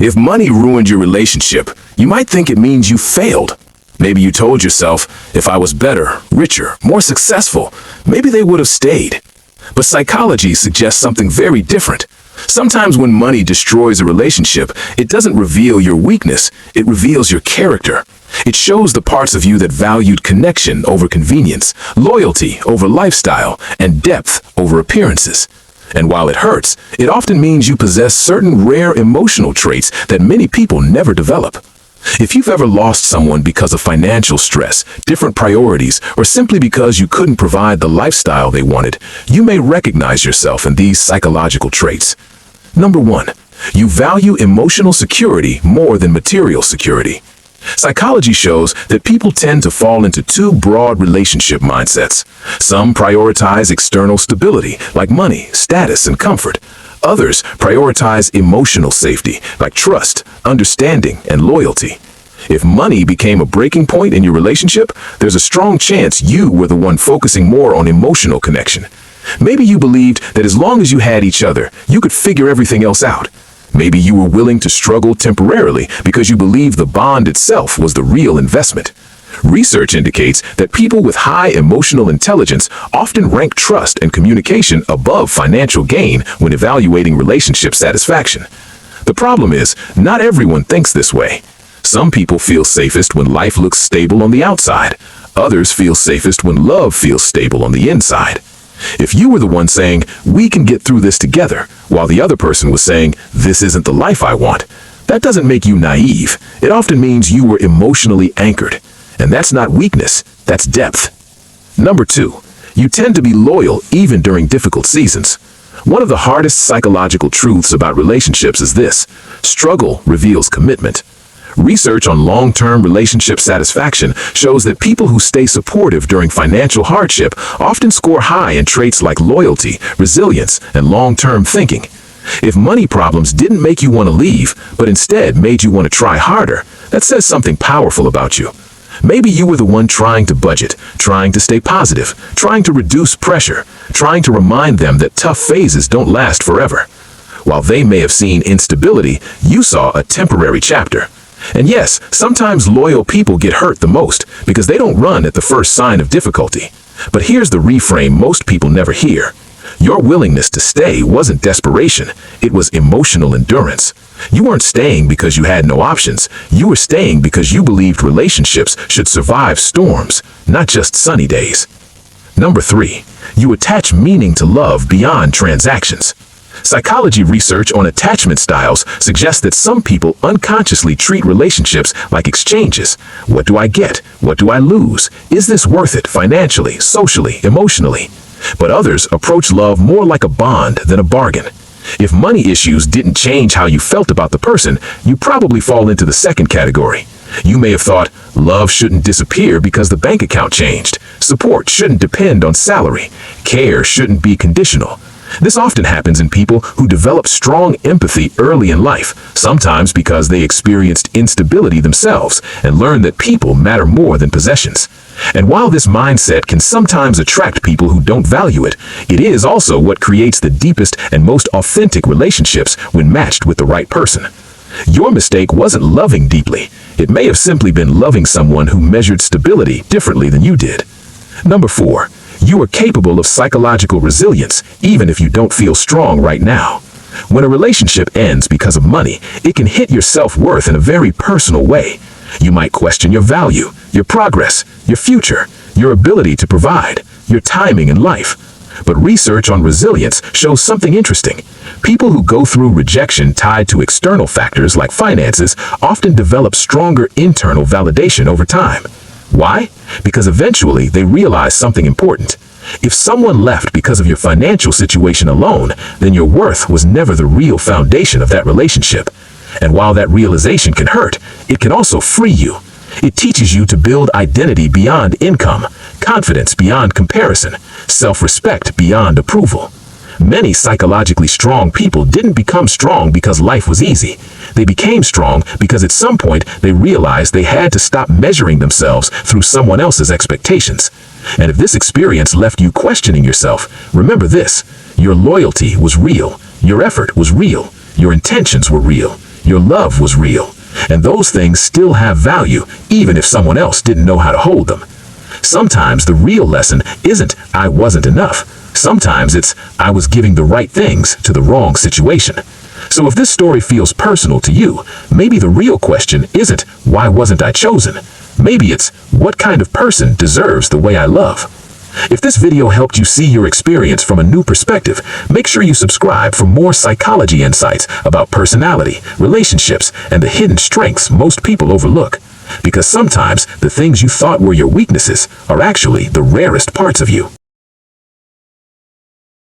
If money ruined your relationship, you might think it means you failed. Maybe you told yourself, if I was better, richer, more successful, maybe they would have stayed. But psychology suggests something very different. Sometimes when money destroys a relationship, it doesn't reveal your weakness, it reveals your character. It shows the parts of you that valued connection over convenience, loyalty over lifestyle, and depth over appearances. And while it hurts, it often means you possess certain rare emotional traits that many people never develop. If you've ever lost someone because of financial stress, different priorities, or simply because you couldn't provide the lifestyle they wanted, you may recognize yourself in these psychological traits. Number 1, you value emotional security more than material security. Psychology shows that people tend to fall into two broad relationship mindsets. Some prioritize external stability, like money, status, and comfort. Others prioritize emotional safety, like trust, understanding, and loyalty. If money became a breaking point in your relationship, there's a strong chance you were the one focusing more on emotional connection. Maybe you believed that as long as you had each other, you could figure everything else out. Maybe you were willing to struggle temporarily because you believed the bond itself was the real investment. Research indicates that people with high emotional intelligence often rank trust and communication above financial gain when evaluating relationship satisfaction. The problem is, not everyone thinks this way. Some people feel safest when life looks stable on the outside. Others feel safest when love feels stable on the inside. If you were the one saying, "We can get through this together," while the other person was saying, "This isn't the life I want," that doesn't make you naive. It often means you were emotionally anchored. And that's not weakness, that's depth. Number 2, you tend to be loyal even during difficult seasons. One of the hardest psychological truths about relationships is this: struggle reveals commitment. Research on long-term relationship satisfaction shows that people who stay supportive during financial hardship often score high in traits like loyalty, resilience, and long-term thinking. If money problems didn't make you want to leave, but instead made you want to try harder, that says something powerful about you. Maybe you were the one trying to budget, trying to stay positive, trying to reduce pressure, trying to remind them that tough phases don't last forever. While they may have seen instability, you saw a temporary chapter. And yes, sometimes loyal people get hurt the most because they don't run at the first sign of difficulty. But here's the reframe most people never hear. Your willingness to stay wasn't desperation, it was emotional endurance. You weren't staying because you had no options. You were staying because you believed relationships should survive storms, not just sunny days. Number 3, you attach meaning to love beyond transactions. Psychology research on attachment styles suggests that some people unconsciously treat relationships like exchanges. What do I get? What do I lose? Is this worth it financially, socially, emotionally? But others approach love more like a bond than a bargain. If money issues didn't change how you felt about the person, you probably fall into the second category. You may have thought, love shouldn't disappear because the bank account changed. Support shouldn't depend on salary. Care shouldn't be conditional. This often happens in people who develop strong empathy early in life, sometimes because they experienced instability themselves and learned that people matter more than possessions. And while this mindset can sometimes attract people who don't value it, it is also what creates the deepest and most authentic relationships when matched with the right person. Your mistake wasn't loving deeply. It may have simply been loving someone who measured stability differently than you did. Number 4, you are capable of psychological resilience even if you don't feel strong right now. When a relationship ends because of money, it can hit your self-worth in a very personal way. You might question your value, your progress, your future, your ability to provide, your timing in life. But research on resilience shows something interesting. People who go through rejection tied to external factors like finances often develop stronger internal validation over time. Why? Because eventually they realize something important. If someone left because of your financial situation alone, then your worth was never the real foundation of that relationship. And while that realization can hurt, it can also free you. It teaches you to build identity beyond income, confidence beyond comparison, self-respect beyond approval. Many psychologically strong people didn't become strong because life was easy. They became strong because at some point they realized they had to stop measuring themselves through someone else's expectations. And if this experience left you questioning yourself, remember this: your loyalty was real, your effort was real, your intentions were real, Your love was real. And those things still have value, even if someone else didn't know how to hold them. Sometimes the real lesson isn't I wasn't enough. Sometimes it's I was giving the right things to the wrong situation. So if this story feels personal to you, maybe the real question isn't why wasn't I chosen? Maybe it's what kind of person deserves the way I love? If this video helped you see your experience from a new perspective, make sure you subscribe for more psychology insights about personality, relationships, and the hidden strengths most people overlook. Because sometimes the things you thought were your weaknesses are actually the rarest parts of you.